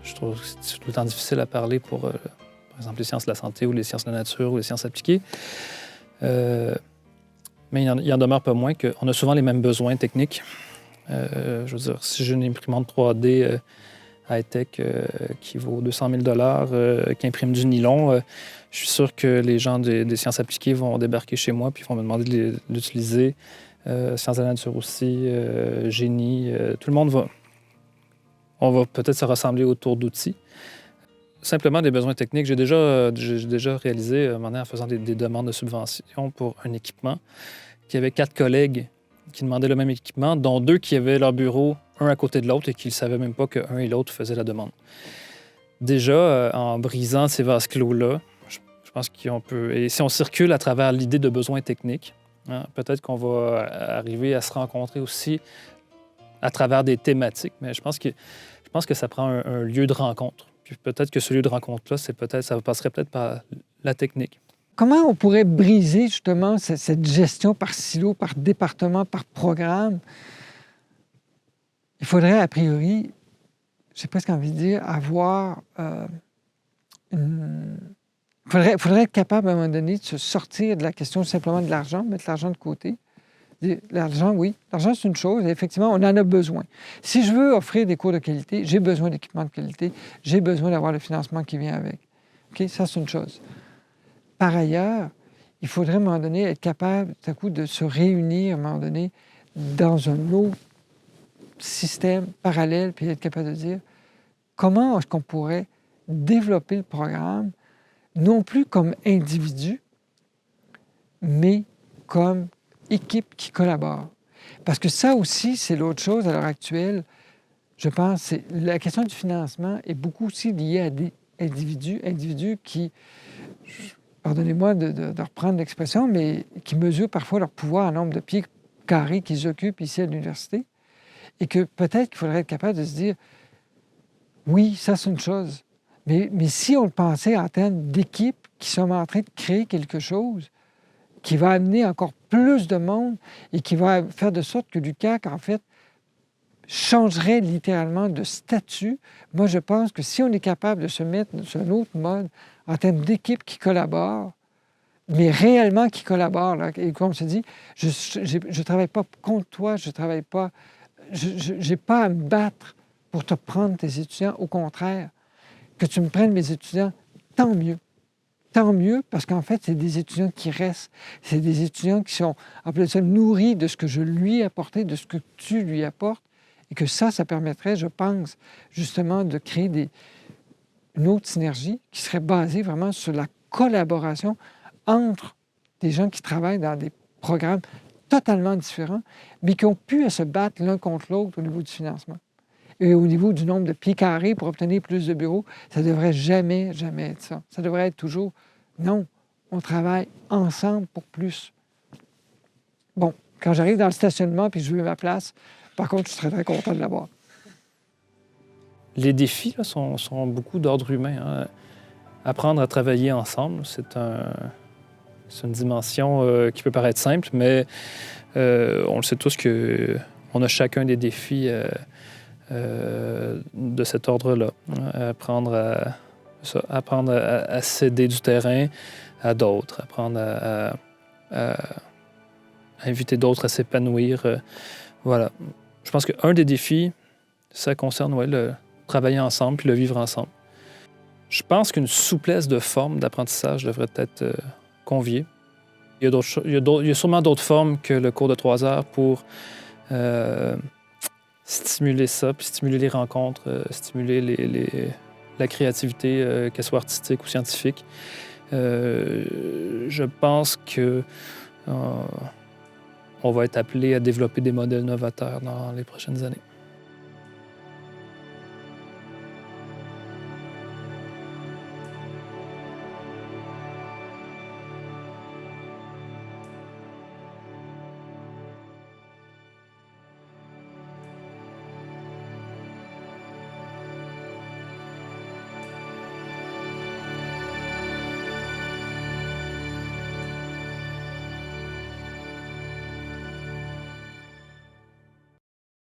Je trouve que c'est tout le temps difficile à parler pour, par exemple, les sciences de la santé ou les sciences de la nature ou les sciences appliquées. Mais il en demeure pas moins qu'on a souvent les mêmes besoins techniques. Je veux dire, si j'ai une imprimante 3D high-tech qui vaut 200 000 qui imprime du nylon, je suis sûr que les gens des sciences appliquées vont débarquer chez moi puis vont me demander de l'utiliser. Sciences de la nature aussi, génie, tout le monde va... On va peut-être se rassembler autour d'outils. Simplement des besoins techniques. J'ai déjà réalisé, un moment donné, en faisant des demandes de subvention pour un équipement, qu'il y avait 4 collègues qui demandaient le même équipement, dont 2 qui avaient leur bureau un à côté de l'autre et qui ne savaient même pas qu'un et l'autre faisaient la demande. Déjà, en brisant ces vases clos-là, je pense qu'on peut... Et si on circule à travers l'idée de besoins techniques, hein, peut-être qu'on va arriver à se rencontrer aussi à travers des thématiques, mais je pense que ça prend un lieu de rencontre. Puis peut-être que ce lieu de rencontre-là, ça passerait peut-être par la technique. Comment on pourrait briser justement cette gestion par silo, par département, par programme? Il faudrait, a priori, j'ai presque envie de dire, avoir Il faudrait être capable, à un moment donné, de se sortir de la question simplement de l'argent, mettre l'argent de côté. L'argent, oui. L'argent, c'est une chose. Et effectivement, on en a besoin. Si je veux offrir des cours de qualité, j'ai besoin d'équipements de qualité. J'ai besoin d'avoir le financement qui vient avec. OK? Ça, c'est une chose. Par ailleurs, il faudrait, à un moment donné, être capable, tout à coup, de se réunir, à un moment donné, dans un autre système parallèle, puis être capable de dire comment est-ce qu'on pourrait développer le programme, non plus comme individu, mais comme équipe qui collabore. Parce que ça aussi, c'est l'autre chose à l'heure actuelle, je pense, c'est la question du financement est beaucoup aussi liée à des individus qui, pardonnez-moi de reprendre l'expression, mais qui mesurent parfois leur pouvoir en nombre de pieds carrés qu'ils occupent ici à l'université, et que peut-être qu'il faudrait être capable de se dire, oui, ça c'est une chose, mais si on le pensait en termes d'équipes qui sont en train de créer quelque chose, qui va amener encore plus de monde et qui va faire de sorte que l'UQAC, en fait, changerait littéralement de statut. Moi, je pense que si on est capable de se mettre sur un autre mode en termes d'équipes qui collaborent, mais réellement qui collaborent, là, et comme je dis, je ne travaille pas contre toi, je travaille pas, je n'ai pas à me battre pour te prendre tes étudiants. Au contraire, que tu me prennes mes étudiants, tant mieux. Tant mieux, parce qu'en fait, c'est des étudiants qui restent. C'est des étudiants qui sont, appelez ça, nourris de ce que je lui ai apporté, de ce que tu lui apportes, et que ça permettrait, je pense, justement, de créer une autre synergie qui serait basée vraiment sur la collaboration entre des gens qui travaillent dans des programmes totalement différents, mais qui ont pu se battre l'un contre l'autre au niveau du financement. Et au niveau du nombre de pieds carrés pour obtenir plus de bureaux, ça ne devrait jamais, jamais être ça. Ça devrait être toujours, non, on travaille ensemble pour plus. Bon, quand j'arrive dans le stationnement puis je veux ma place, par contre, je serais très content de l'avoir. Les défis là, sont beaucoup d'ordre humain. Hein. Apprendre à travailler ensemble, c'est une dimension qui peut paraître simple, mais on le sait tous qu'on a chacun des défis de cet ordre-là. Apprendre à céder du terrain à d'autres, apprendre à inviter d'autres à s'épanouir. Voilà. Je pense qu'un des défis, ça concerne le travailler ensemble puis le vivre ensemble. Je pense qu'une souplesse de forme d'apprentissage devrait être conviée. Il y a sûrement d'autres formes que le cours de 3 heures pour stimuler ça, puis stimuler les rencontres, stimuler la créativité, qu'elle soit artistique ou scientifique. Je pense que on va être appelé à développer des modèles novateurs dans les prochaines années.